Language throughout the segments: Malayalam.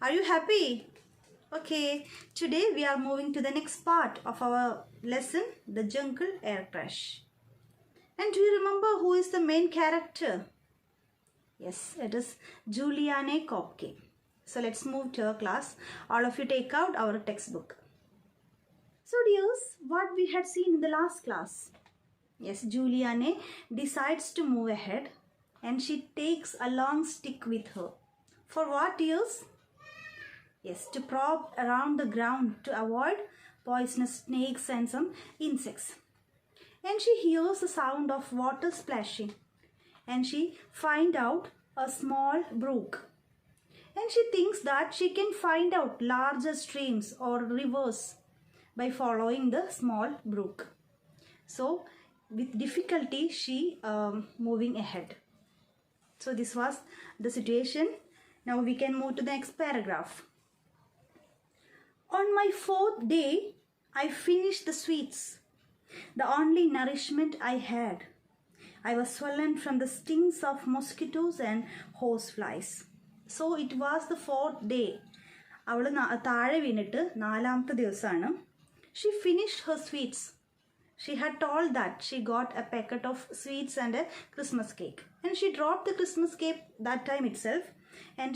Are you happy? Okay, today we are moving to the next part of our lesson, the jungle air crash. And do you remember who is the main character? Yes, it is Juliane Kopke. So let's move to our class. All of you take out our textbook. So dears, what we had seen in the last class? Yes, Juliane decides to move ahead and she takes a long stick with her. For what, dears? Yes, to prop around the ground to avoid poisonous snakes and some insects. And she hears the sound of water splashing and she finds out a small brook. And she thinks that she can find out larger streams or rivers by following the small brook. So with difficulty she moving ahead. So this was the situation. Now we can move to the next paragraph. On my fourth day, I finished the sweets, the only nourishment I had. I was swollen from the stings of mosquitoes and horseflies. So it was the fourth day. അവൾ താഴെ വീണിട്ട് നാലാമത്തെ ദിവസമാണ്. She finished her sweets. She had told that she got a packet of sweets and a Christmas cake. And she dropped the Christmas cake that time itself. And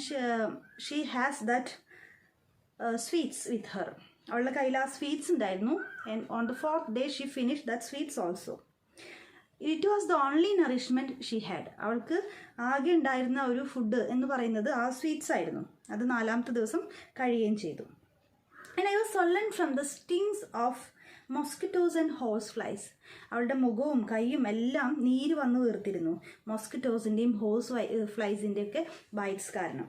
she has that sweets with her. അവളുടെ കയ്യിൽ ആ സ്വീറ്റ്സ് ഉണ്ടായിരുന്നു. And on the fourth day she finished that sweets also. It was the only nourishment she had. അവൾക്ക് ആകെ ഉണ്ടായിരുന്ന ഒരു ഫുഡ് എന്ന് പറയുന്നത് ആ സ്വീറ്റ്സ് ആയിരുന്നു. അത് നാലാമത്തെ ദിവസം കഴിയുകയും ചെയ്തു. And I was swollen from the stings of mosquitoes and horseflies. അവളുടെ മുഖവും കൈയും എല്ലാം നീര് വന്നു വീർത്തിരുന്നു. മൊസ്കിറ്റോസിൻ്റെയും ഫ്ലൈസിൻ്റെയൊക്കെ ബൈറ്റ്സ് കാരണം.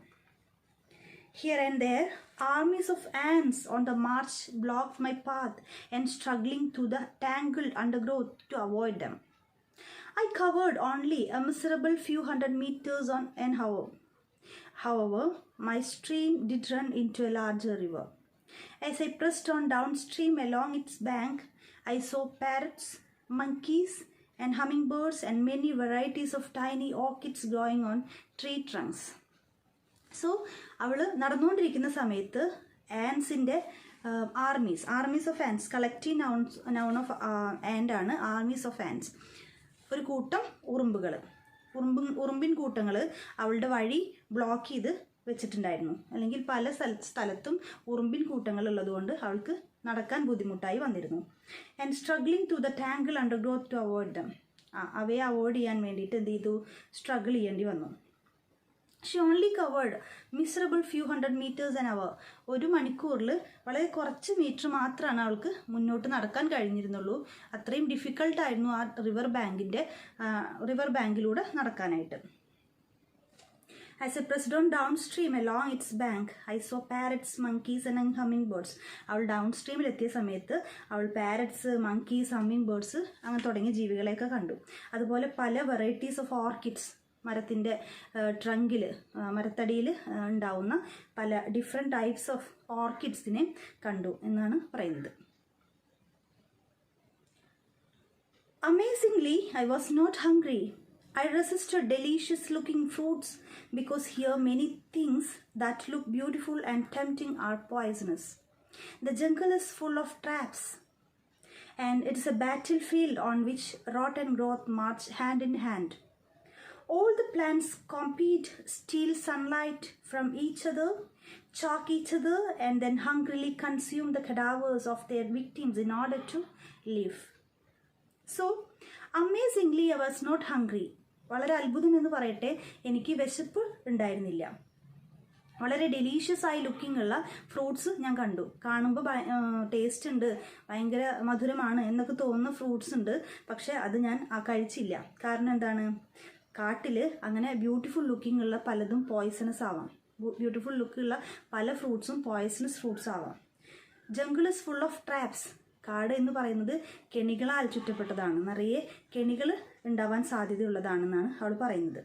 Here and there, armies of ants on the march blocked my path and struggling through the tangled undergrowth to avoid them. I covered only a miserable few hundred meters on an hour. However, my stream did run into a larger river. As I pressed on downstream along its bank, I saw parrots, monkeys, and hummingbirds and many varieties of tiny orchids growing on tree trunks. So അവൾ നടന്നുകൊണ്ടിരിക്കുന്ന സമയത്ത് ആൻസിൻ്റെ armies of ants collective noun of ant ആണ് ആർമീസ് ഓഫ് ആൻസ്. ഒരു കൂട്ടം ഉറുമ്പിൻ കൂട്ടങ്ങൾ അവളുടെ വഴി ബ്ലോക്ക് ചെയ്ത് വെച്ചിട്ടുണ്ടായിരുന്നു. അല്ലെങ്കിൽ പല സ്ഥലത്തും ഉറുമ്പിൻ കൂട്ടങ്ങൾ ഉള്ളതുകൊണ്ട് അവൾക്ക് നടക്കാൻ ബുദ്ധിമുട്ടായി വന്നിരുന്നു. And struggling to the tangle undergrowth to avoid them. അവയെ അവോയ്ഡ് ചെയ്യാൻ വേണ്ടിയിട്ട് എന്ത് ചെയ്തു? സ്ട്രഗിൾ ചെയ്യേണ്ടി വന്നു. She only covered miserable few hundred meters an hour. ഒരു മണിക്കൂറിൽ വളരെ കുറച്ച് മീറ്റർ മാത്രമാണ് അവൾക്ക് മുന്നോട്ട് നടക്കാൻ കഴിഞ്ഞിരുന്നുള്ളൂ. അത്രയും ഡിഫിക്കൽട്ടായിരുന്നു ആ റിവർ ബാങ്കിലൂടെ നടക്കാനായിട്ട്. As I pressed on downstream along its bank, I saw parrots, monkeys and hummingbirds. അവൾ ഡൗൺസ്ട്രീമിൽ എത്തിയ സമയത്ത് അവൾ പാരറ്റ്സ്, മങ്കീസ്, ഹമ്മിങ് അങ്ങനെ തുടങ്ങിയ ജീവികളെയൊക്കെ കണ്ടു. അതുപോലെ പല വെറൈറ്റീസ് ഓഫ് ഓർക്കിഡ്സ്, മരത്തിൻ്റെ ട്രങ്കിൽ, മരത്തടിയിൽ ഉണ്ടാവുന്ന പല ഡിഫറെൻറ്റ് ടൈപ്സ് ഓഫ് ഓർക്കിഡ്സിനെ കണ്ടു എന്നാണ് പറയുന്നത്. Amazingly, I was not hungry. I resisted delicious looking fruits because here many things that look beautiful and tempting are poisonous. The jungle is full of traps and it is a battlefield on which rot and growth march hand in hand. All the plants compete, steal sunlight from each other, choke each other, and then hungrily consume the cadavers of their victims in order to live. So, amazingly, I was not hungry. വളരെ അത്ഭുതം എന്ന് പറയട്ടെ, എനിക്ക് വിശപ്പ് ഉണ്ടായിരുന്നില്ല. വളരെ ഡെലീഷ്യസ് ആയി ലുക്കിംഗ് ഉള്ള ഫ്രൂട്ട്സ് ഞാൻ കണ്ടു. കാണുമ്പോൾ ടേസ്റ്റ് ഉണ്ട്, ഭയങ്കര മധുരമാണ് എന്നൊക്കെ തോന്നുന്ന ഫ്രൂട്ട്സ് ഉണ്ട്. പക്ഷെ അത് ഞാൻ കഴിച്ചില്ല. കാരണം എന്താണ്? കാട്ടിൽ അങ്ങനെ ബ്യൂട്ടിഫുൾ ലുക്കിംഗ് ഉള്ള പലതും പോയ്സണസ് ആവാം. ബ്യൂട്ടിഫുൾ ലുക്കുള്ള പല ഫ്രൂട്ട്സും പോയ്സണസ് ഫ്രൂട്ട്സ് ആവാം. Jungle is full of traps. കാട് എന്ന് പറയുന്നത് കെണികളാൽ ചുറ്റപ്പെട്ടതാണ്. നിറയെ കെണികൾ ഉണ്ടാവാൻ സാധ്യതയുള്ളതാണെന്നാണ് അവൾ പറയുന്നത്.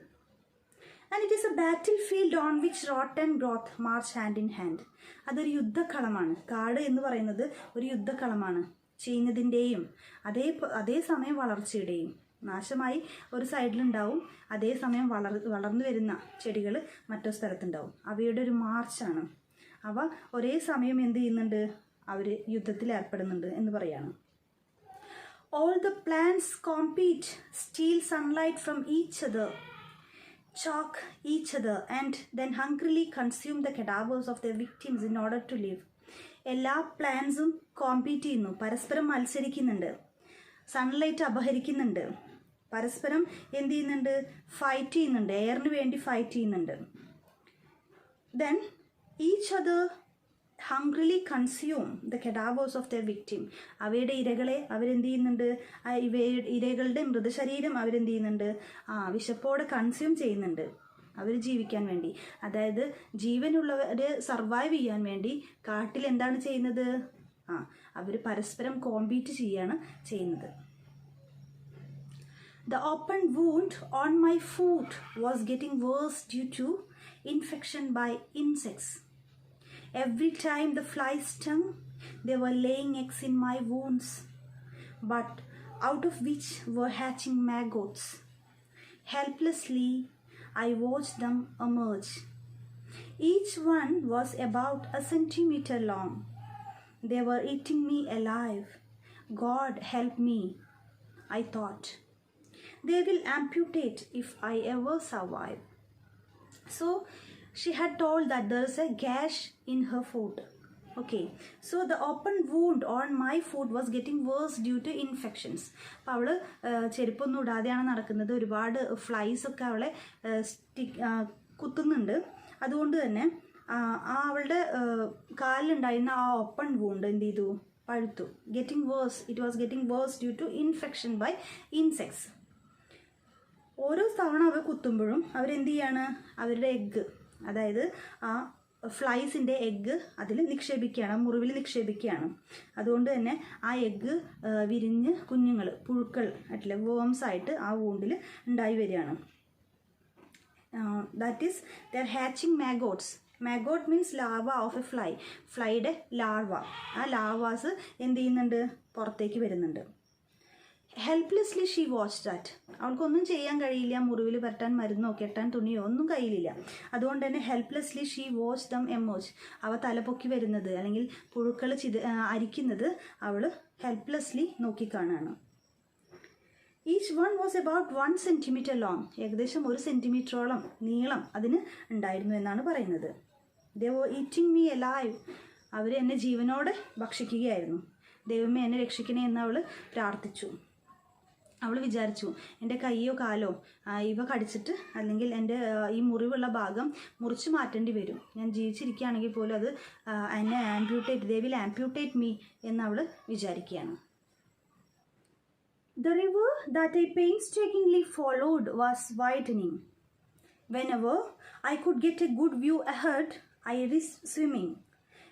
And it is a battlefield on which rot and growth march hand in hand. അതൊരു യുദ്ധക്കളമാണ്. കാട് എന്ന് പറയുന്നത് ഒരു യുദ്ധക്കളമാണ്. ചെയ്യുന്നതിൻ്റെയും അതേസമയം വളർച്ചയുടെയും. നാശമായി ഒരു സൈഡിലുണ്ടാവും, അതേസമയം വളർന്നു വരുന്ന ചെടികൾ മറ്റൊരു സ്ഥലത്തുണ്ടാവും. അവയുടെ ഒരു മാർച്ചാണ്. അവ ഒരേ സമയം എന്ത് ചെയ്യുന്നുണ്ട്, അവർ യുദ്ധത്തിൽ ഏർപ്പെടുന്നുണ്ട് എന്ന് പറയാണ്. All the plants compete, steal sunlight from each other, choke each other, and then hungrily consume the cadavers of their victims in order to live. എല്ലാ പ്ലാന്റ്സും കോമ്പീറ്റ് ചെയ്യുന്നു, പരസ്പരം മത്സരിക്കുന്നുണ്ട്, സൺലൈറ്റ് അപഹരിക്കുന്നുണ്ട്, പരസ്പരം എന്ത് ചെയ്യുന്നുണ്ട്, ഫൈറ്റ് ചെയ്യുന്നുണ്ട്, എയറിന് വേണ്ടി ഫൈറ്റ് ചെയ്യുന്നുണ്ട്. Then each other hungrily consume the cadavers of the victim. അവയുടെ ഇരകളെ അവരെന്ത് ചെയ്യുന്നുണ്ട്, ഇരകളുടെ മൃതശരീരം അവരെന്ത് ചെയ്യുന്നുണ്ട്, വിശപ്പോടെ കൺസ്യൂം ചെയ്യുന്നുണ്ട്, അവർ ജീവിക്കാൻ വേണ്ടി. അതായത് ജീവനുള്ളവർ സർവൈവ് ചെയ്യാൻ വേണ്ടി കാട്ടിൽ എന്താണ് ചെയ്യുന്നത്, അവർ പരസ്പരം കോമ്പീറ്റ് ചെയ്യാണ് ചെയ്യുന്നത്. The open wound on my foot was getting worse due to infection by insects. Every time the flies stung, they were laying eggs in my wounds, but out of which were hatching maggots. Helplessly, I watched them emerge. Each one was about a centimeter long. They were eating me alive. God help me, I thought. They will amputate if I ever survive. So she had told that there is a gash in her foot. Okay, so the open wound on my foot was getting worse due to infections. അപ്പോൾ അവൾ ചെരുപ്പൊന്നും ഇടാതെയാണ് നടക്കുന്നത്, ഒരുപാട് ഫ്ലൈസ് ഒക്കെ അവളെ കുത്തുന്നുണ്ട്. അതുകൊണ്ട് തന്നെ അവളുടെ കാലിലുണ്ടായിരുന്ന ആ ഓപ്പൺ വൂണ്ട് എന്ത് ചെയ്തു, പഴുത്തു. Getting worse, it was getting worse due to infection by insects. ഓരോ തവണ അവർ കുത്തുമ്പോഴും അവരെന്ത് ചെയ്യാണ്, അവരുടെ എഗ്ഗ്, അതായത് ആ ഫ്ലൈസിൻ്റെ എഗ്ഗ് അതിൽ നിക്ഷേപിക്കുകയാണ്, മുറിവിൽ നിക്ഷേപിക്കുകയാണ്. അതുകൊണ്ട് തന്നെ ആ എഗ്ഗ് വിരിഞ്ഞ് കുഞ്ഞുങ്ങൾ, പുഴുക്കൾ ആയിട്ടില്ല, വേംസ് ആയിട്ട് ആ വൂണ്ടിൽ ഉണ്ടായി വരികയാണ്. That is their hatching maggots. Maggot means larva of a fly. ഫ്ലൈയുടെ ലാർവ, ആ ലാർവാസ് എന്ത് ചെയ്യുന്നുണ്ട്, പുറത്തേക്ക് വരുന്നുണ്ട്. Helplessly she watch that. അവൾക്കൊന്നും ചെയ്യാൻ കഴിയില്ല, മുറിവിൽ പരട്ടാൻ മരുന്നോ കെട്ടാൻ തുണിയോ ഒന്നും കയ്യിലില്ല. അതുകൊണ്ട് തന്നെ helplessly she watch them emerge. അവ തലപൊക്കി വരുന്നത് അല്ലെങ്കിൽ പുഴുക്കൾ അരിക്കുന്നത് അവൾ ഹെൽപ്ലെസ്ലി നോക്കിക്കാണുകയാണ്. Each one was about 1 centimeter long. ഏകദേശം 1 സെൻറ്റിമീറ്ററോളം നീളം അതിന് ഉണ്ടായിരുന്നു എന്നാണ് പറയുന്നത്. They were eating me alive. അവർ എന്നെ ജീവനോടെ ഭക്ഷിക്കുകയായിരുന്നു. ദൈവമേ എന്നെ രക്ഷിക്കണേ എന്ന് അവൾ പ്രാർത്ഥിച്ചു. അവൾ വിചാരിച്ചു, എൻ്റെ കൈയോ കാലോ ഇവ കടിച്ചിട്ട് അല്ലെങ്കിൽ എൻ്റെ ഈ മുറിവുള്ള ഭാഗം മുറിച്ച് മാറ്റേണ്ടി വരും, ഞാൻ ജീവിച്ചിരിക്കുകയാണെങ്കിൽ പോലും അത് എന്നെ ദേ വിൽ ആംപ്യൂട്ടേറ്റ് മീ എന്ന് അവൾ വിചാരിക്കുകയാണ്. The river that I painstakingly followed was widening. Whenever I could get a good view ahead, I risked swimming.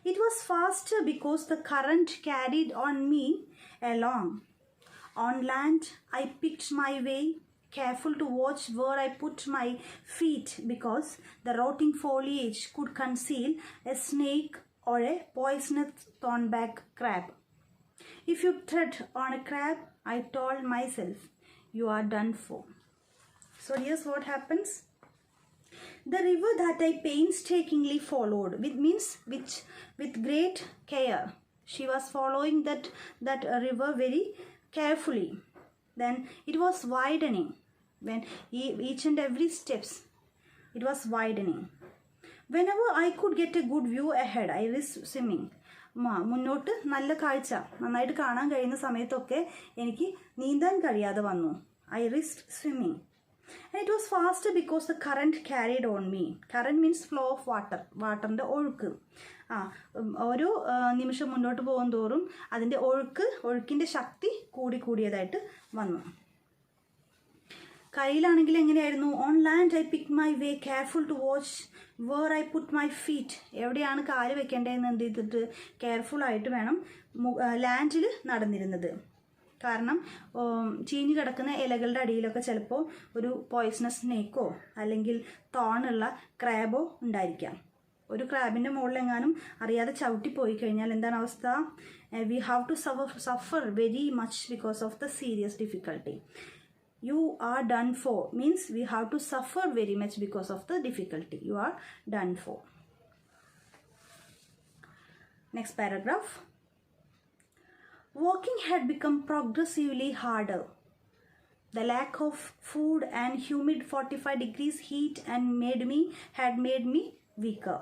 It was faster because the current carried on me along. On land, I picked my way, careful to watch where I put my feet because the rotting foliage could conceal a snake or a poisonous thornback crab. If you tread on a crab, I told myself, you are done for. So here's what happens. The river that I painstakingly followed, with great care. She was following that river very carefully. Then it was widening. When each and every steps, it was widening. Whenever I could get a good view ahead, I risked swimming. മുന്നോട്ട് നല്ല കാഴ്ച നന്നായിട്ട് കാണാൻ കഴിയുന്ന സമയത്തൊക്കെ എനിക്ക് നീന്താൻ കഴിയാതെ വന്നു. I risk swimming. And it was faster because the current carried on me. Current means flow of water. വാട്ടറിൻ്റെ ഒഴുക്ക്. ഓരോ നിമിഷം മുന്നോട്ട് പോകും തോറും അതിൻ്റെ ഒഴുക്കിൻ്റെ ശക്തി കൂടിയതായിട്ട് വന്നു. കയ്യിലാണെങ്കിൽ എങ്ങനെയായിരുന്നു? On land I pick my way, careful to watch where I put my feet. എവിടെയാണ് കാല് വെക്കേണ്ടതെന്ന് എന്ത് ചെയ്തിട്ട് കെയർഫുള്ളായിട്ട് വേണം ലാൻഡിൽ നടന്നിരുന്നത്. കാരണം ചീഞ്ഞു കിടക്കുന്ന ഇലകളുടെ അടിയിലൊക്കെ ചിലപ്പോൾ ഒരു പോയ്സണസ് സ്നേക്കോ അല്ലെങ്കിൽ തോണുള്ള ക്രാബോ ഉണ്ടായിരിക്കാം. ഒരു ക്രാബിൻ്റെ മുകളിലെങ്ങാനും അറിയാതെ ചവിട്ടി പോയി കഴിഞ്ഞാൽ എന്താണ് അവസ്ഥ? We have to suffer very much because of the serious difficulty. You are done for means we have to suffer very much because of the difficulty. You are done for. Next paragraph. Walking had become progressively harder. The lack of food and humid 45 degrees heat had made me weaker.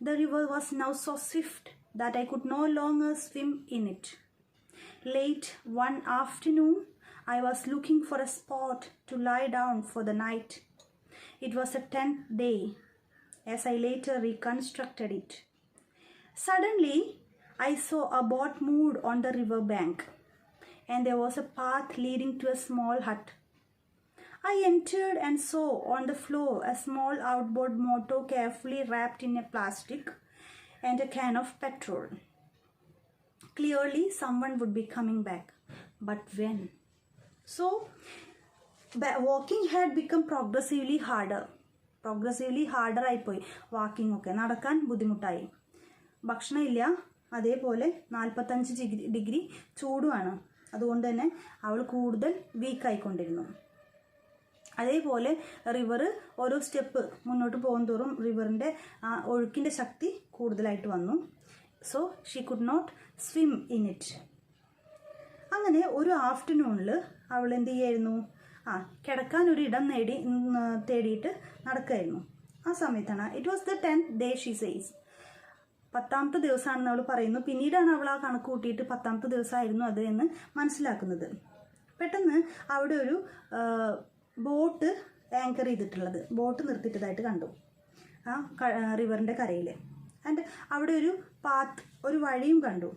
The river was now so swift that I could no longer swim in it. Late one afternoon, I was looking for a spot to lie down for the night. It was a 10th day, as I later reconstructed it. Suddenly, I saw a boat moored on the river bank, and there was a path leading to a small hut. I entered and saw on the floor a small outboard motor carefully wrapped in a plastic and a can of petrol. Clearly, someone would be coming back. But when? So, walking had become progressively harder. Progressively harder ആയിപ്പോയി വാക്കിംഗ് ഒക്കെ, നടക്കാൻ ബുദ്ധിമുട്ടായി. ഭക്ഷണമില്ല, അതേപോലെ 45 ഡിഗ്രി ചൂടുമാണ്. അതുകൊണ്ട് തന്നെ അവൾ കൂടുതൽ വീക്കായിക്കൊണ്ടിരുന്നു. അതേപോലെ റിവർ ഓരോ സ്റ്റെപ്പ് മുന്നോട്ട് പോകും തോറും റിവറിൻ്റെ ഒഴുക്കിൻ്റെ ശക്തി കൂടുതലായിട്ട് വന്നു. So she could not swim in it. അങ്ങനെ ഒരു ആഫ്റ്റർനൂണിൽ അവൾ എന്ത് ചെയ്യായിരുന്നു? കിടക്കാൻ ഒരു ഇടം തേടിയിട്ട് നടക്കുമായിരുന്നു. ആ സമയത്താണ് it was the 10th day she says. 10ാമത്തെ ദിവസമാണെന്ന് അവൾ പറയുന്നു. പിന്നീടാണ് അവൾ ആ കണക്ക് കൂട്ടിയിട്ട് 10ാമത്തെ ദിവസമായിരുന്നു അത് എന്ന് മനസ്സിലാക്കുന്നത്. പെട്ടെന്ന് അവിടെ ഒരു ബോട്ട് ആങ്കർ ചെയ്തിട്ടുള്ളത്, ബോട്ട് നിർത്തിയിട്ടതായിട്ട് കണ്ടു ആ റിവറിൻ്റെ കരയിൽ. ആൻഡ് അവിടെ ഒരു പാത്ത്, ഒരു വഴിയും കണ്ടു.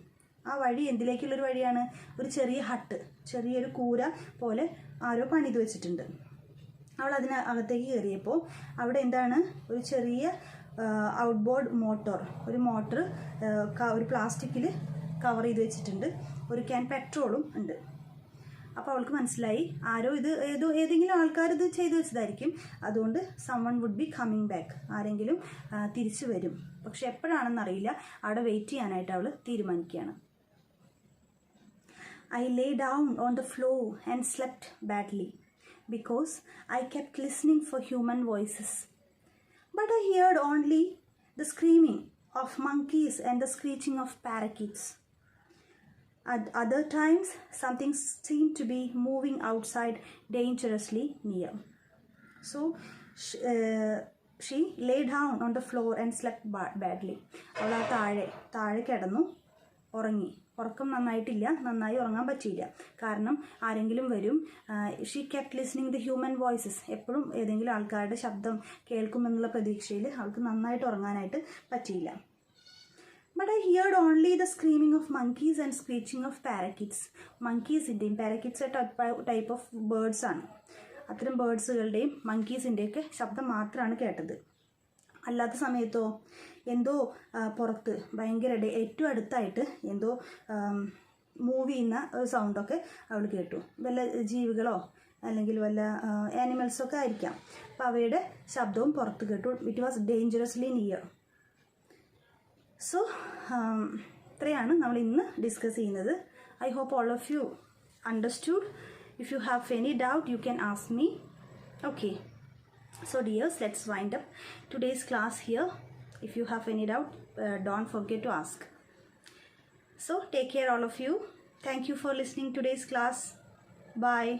ആ വഴി എന്തിലേക്കുള്ളൊരു വഴിയാണ്? ഒരു ചെറിയ ഹട്ട്, ചെറിയൊരു കൂര പോലെ ആരോ പണിത് വെച്ചിട്ടുണ്ട്. അവൾ അതിനകത്തേക്ക് കയറിയപ്പോൾ അവിടെ എന്താണ്? ഒരു ചെറിയ ഔട്ട്ബോർഡ് മോട്ടോർ, ഒരു മോട്ടർ ഒരു പ്ലാസ്റ്റിക്കിൽ കവർ ചെയ്ത് വെച്ചിട്ടുണ്ട്. ഒരു ക്യാൻ പെട്രോളും ഉണ്ട്. അപ്പോൾ അവൾക്ക് മനസ്സിലായി ആരോ ഏതെങ്കിലും ആൾക്കാർ ഇത് ചെയ്തു വെച്ചതായിരിക്കും. അതുകൊണ്ട് someone would be coming back, ആരെങ്കിലും തിരിച്ചു വരും. പക്ഷെ എപ്പോഴാണെന്നറിയില്ല. അവിടെ വെയിറ്റ് ചെയ്യാനായിട്ട് അവൾ തീരുമാനിക്കുകയാണ്. I lay down on the floor and slept badly because I kept listening for human voices. But I heard only the screaming of monkeys and the screeching of parakeets. At other times, something seemed to be moving outside dangerously near. So, she lay down on the floor and slept badly. അവൾ ആ താഴെ കിടന്നു ഉറങ്ങി. ഉറക്കം നന്നായി ഉറങ്ങാൻ പറ്റിയില്ല. കാരണം ആരെങ്കിലും വരും. She kept listening the human voices. എപ്പോഴും ഏതെങ്കിലും ആൾക്കാരുടെ ശബ്ദം കേൾക്കുമെന്നുള്ള പ്രതീക്ഷയിൽ അവൾക്ക് നന്നായിട്ട് ഉറങ്ങാനായിട്ട് പറ്റിയില്ല. But I heard only the screaming of monkeys and screeching of parakeets. Monkeysൻ്റെയും പാരക്കീറ്റ്സ് ടൈപ്പ് ഓഫ് ബേർഡ്സ് ആണ്. അത്തരം ബേർഡ്സുകളുടെയും മങ്കീസിൻ്റെയൊക്കെ ശബ്ദം മാത്രമാണ് കേട്ടത്. അല്ലാത്ത സമയത്തോ എന്തോ പുറത്ത് ഭയങ്കര ഏറ്റവും അടുത്തായിട്ട് എന്തോ മൂവ് ചെയ്യുന്ന ഒരു സൗണ്ടൊക്കെ അവൾ കേട്ടു. വല്ല ജീവികളോ അല്ലെങ്കിൽ വല്ല ആനിമൽസൊക്കെ ആയിരിക്കാം. അപ്പോൾ അവയുടെ ശബ്ദവും പുറത്ത് കേട്ടു. It was dangerously near. So ഇത്രയാണ് നമ്മൾ ഇന്ന് ഡിസ്കസ് ചെയ്യുന്നത്. I hope all of you understood. If you have any doubt you can ask me. Okay. So dears, let's wind up today's class here. If you have any doubt, don't forget to ask. So take care all of you. Thank you for listening today's class. Bye.